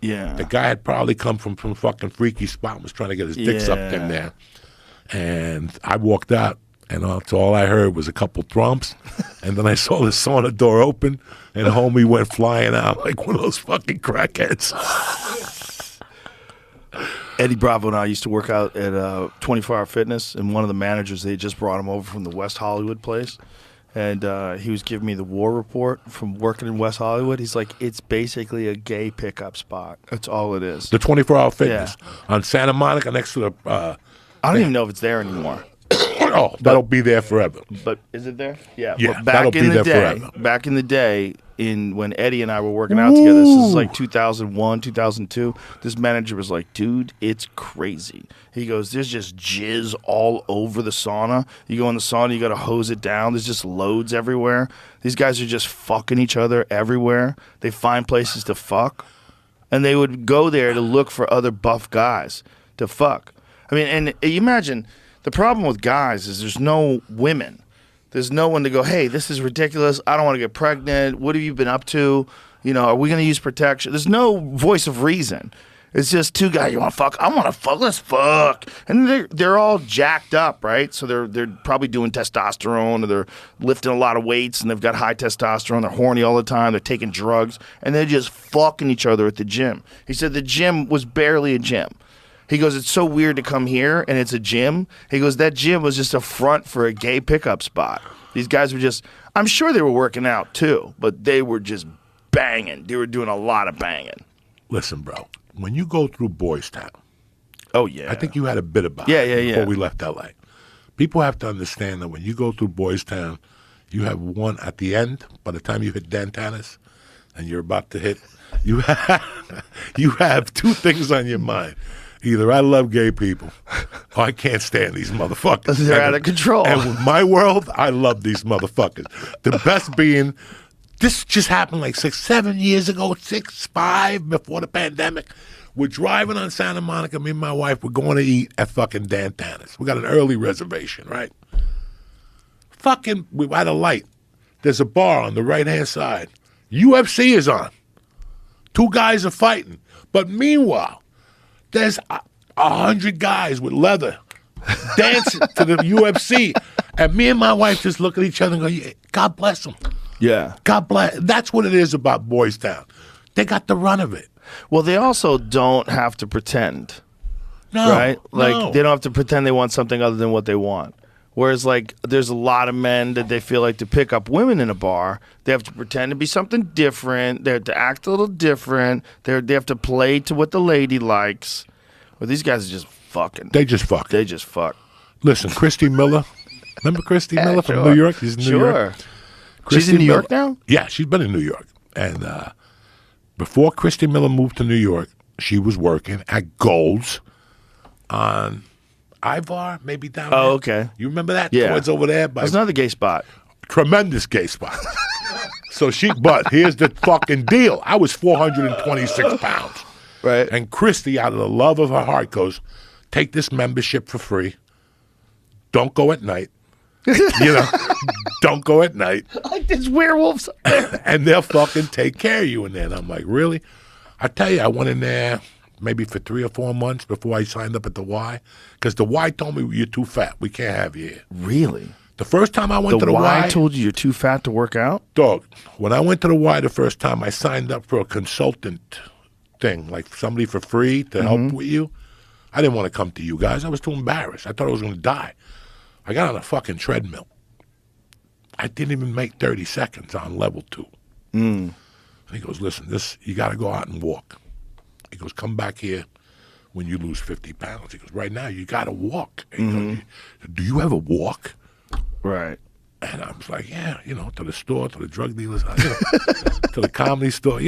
Yeah. The guy had probably come from some fucking freaky spot and was trying to get his dick sucked in there. And I walked out, and all I heard was a couple thumps, and then I saw the sauna door open, and homie went flying out like one of those fucking crackheads. Eddie Bravo and I used to work out at 24 Hour Fitness, and one of the managers, they just brought him over from the West Hollywood place, and he was giving me the war report from working in West Hollywood. He's like, it's basically a gay pickup spot. That's all it is. The 24-hour fitness on Santa Monica next to the... I don't even know if it's there anymore. Oh, that'll be there forever. But is it there? Yeah. Yeah, but that'll be there forever. Back in the day, when Eddie and I were working out together, this is like 2001, 2002, this manager was like, dude, it's crazy. He goes, there's just jizz all over the sauna. You go in the sauna, you got to hose it down. There's just loads everywhere. These guys are just fucking each other everywhere. They find places to fuck. And they would go there to look for other buff guys to fuck. I mean, and you imagine, the problem with guys is there's no women. There's no one to go, hey, this is ridiculous. I don't want to get pregnant. What have you been up to? You know, are we going to use protection? There's no voice of reason. It's just two guys. You want to fuck? I want to fuck. Let's fuck. And they're all jacked up, right? So they're probably doing testosterone, or they're lifting a lot of weights, and they've got high testosterone. They're horny all the time. They're taking drugs, and they're just fucking each other at the gym. He said the gym was barely a gym. He goes, it's so weird to come here and it's a gym. He goes, that gym was just a front for a gay pickup spot. These guys were just, I'm sure they were working out too, but they were just banging. They were doing a lot of banging. Listen, bro, when you go through Boys Town, oh yeah, I think you had a bit about it before we left LA. People have to understand that when you go through Boys Town, you have one at the end, by the time you hit Dantanis and you're about to hit, you have two things on your mind. Either I love gay people or I can't stand these motherfuckers. They're out of control. And with my world, I love these motherfuckers. The best being, this just happened like 6-7 years ago, 5 before the pandemic. We're driving on Santa Monica. Me and my wife, we're going to eat at fucking Dantanis. We got an early reservation, right? Fucking, we had a light. There's a bar on the right-hand side. UFC is on. 2 guys are fighting. But meanwhile, there's 100 guys with leather dancing to the UFC. And me and my wife just look at each other and go, yeah, God bless them. Yeah. God bless. That's what it is about Boys Town. They got the run of it. Well, they also don't have to pretend. No. Right? Like, no. they don't have to pretend they want something other than what they want. Whereas, like, there's a lot of men that they feel like to pick up women in a bar, they have to pretend to be something different. They have to act a little different. They have to play to what the lady likes. Well, these guys are just fucking. They just fuck. They just fuck. Listen, Christy Miller. Remember Christy Miller from New York? She's in New York. She's in New York now? Yeah, she's been in New York. And before Christy Miller moved to New York, she was working at Gold's on Ivar, maybe down there. Oh, okay. You remember that? Yeah. Towards over there? There's another gay spot. Tremendous gay spot. But here's the fucking deal. I was 426 pounds. Right. And Christy, out of the love of her heart, goes, take this membership for free. Don't go at night. Don't go at night. Like there's werewolves. And they'll fucking take care of you in there. And I'm like, really? I tell you, I went in there maybe for 3 or 4 months before I signed up at the Y. Because the Y told me, you're too fat. We can't have you here. Really? The first time I went to the Y Y. told you you're too fat to work out? Dog, when I went to the Y the first time, I signed up for a consultant thing, like somebody for free to help with you. I didn't want to come to you guys. I was too embarrassed. I thought I was going to die. I got on a fucking treadmill. I didn't even make 30 seconds on level 2. And he goes, listen, you got to go out and walk. He goes, come back here when you lose 50 pounds. He goes, right now, you got to walk. He goes, do you ever walk? Right. And I was like, yeah, to the store, to the drug dealers, to the comedy store,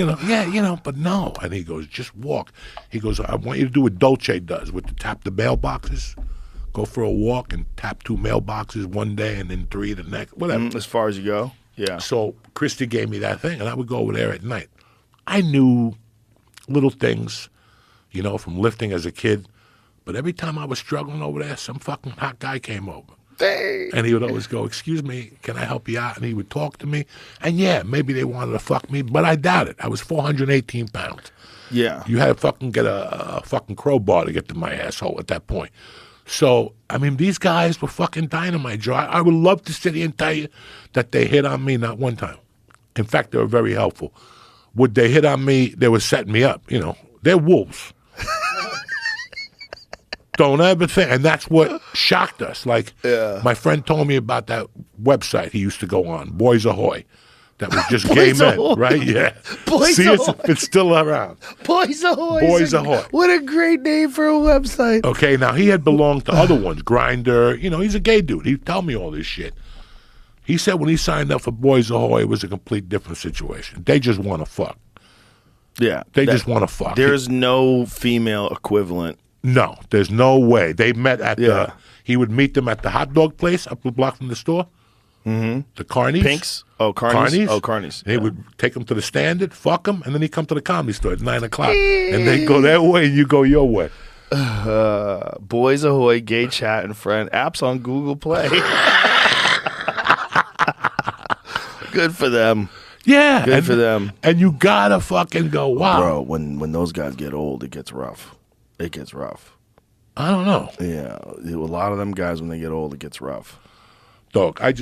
but no. And he goes, just walk. He goes, I want you to do what Dolce does with the tap the mailboxes. Go for a walk and tap 2 mailboxes one day and then 3 the next, whatever. As far as you go? Yeah. So Christy gave me that thing, and I would go over there at night. I knew little things, from lifting as a kid, but every time I was struggling over there, some fucking hot guy came over. And he would always go, "Excuse me, can I help you out?" And he would talk to me. And yeah, maybe they wanted to fuck me, but I doubt it. I was 418 pounds. Yeah. You had to fucking get a fucking crowbar to get to my asshole at that point. So, I mean, these guys were fucking dynamite, Joe. I would love to sit here and tell you that they hit on me not one time. In fact, they were very helpful. Would they hit on me? They were setting me up. You know, they're wolves. Don't ever think. And that's what shocked us. Like, my friend told me about that website he used to go on, Boys Ahoy. That was just gay men, Ahoy. right? Yeah. Boys See, Ahoy. it's still around. Boys Ahoy. Boys Ahoy. What a great name for a website. Okay, now he had belonged to other ones, Grindr. You know, he's a gay dude. He'd tell me all this shit. He said when he signed up for Boys Ahoy, it was a complete different situation. They just want to fuck. Yeah. They just want to fuck. There's no female equivalent. No, there's no way. They met at the. He would meet them at the hot dog place up the block from the store. Mm-hmm. The Carnies. Pinks? Oh, Carnies? Oh, Carnies. They would take them to the Standard, fuck them, and then he'd come to the Comedy Store at 9 o'clock. And they go their way and you go your way. Boys Ahoy, gay chat and friend. Apps on Google Play. Good for them. Yeah. Good for them. And you gotta fucking go, wow. Bro, when those guys get old, it gets rough. It gets rough. I don't know. Yeah. A lot of them guys, when they get old, it gets rough. Dog, I just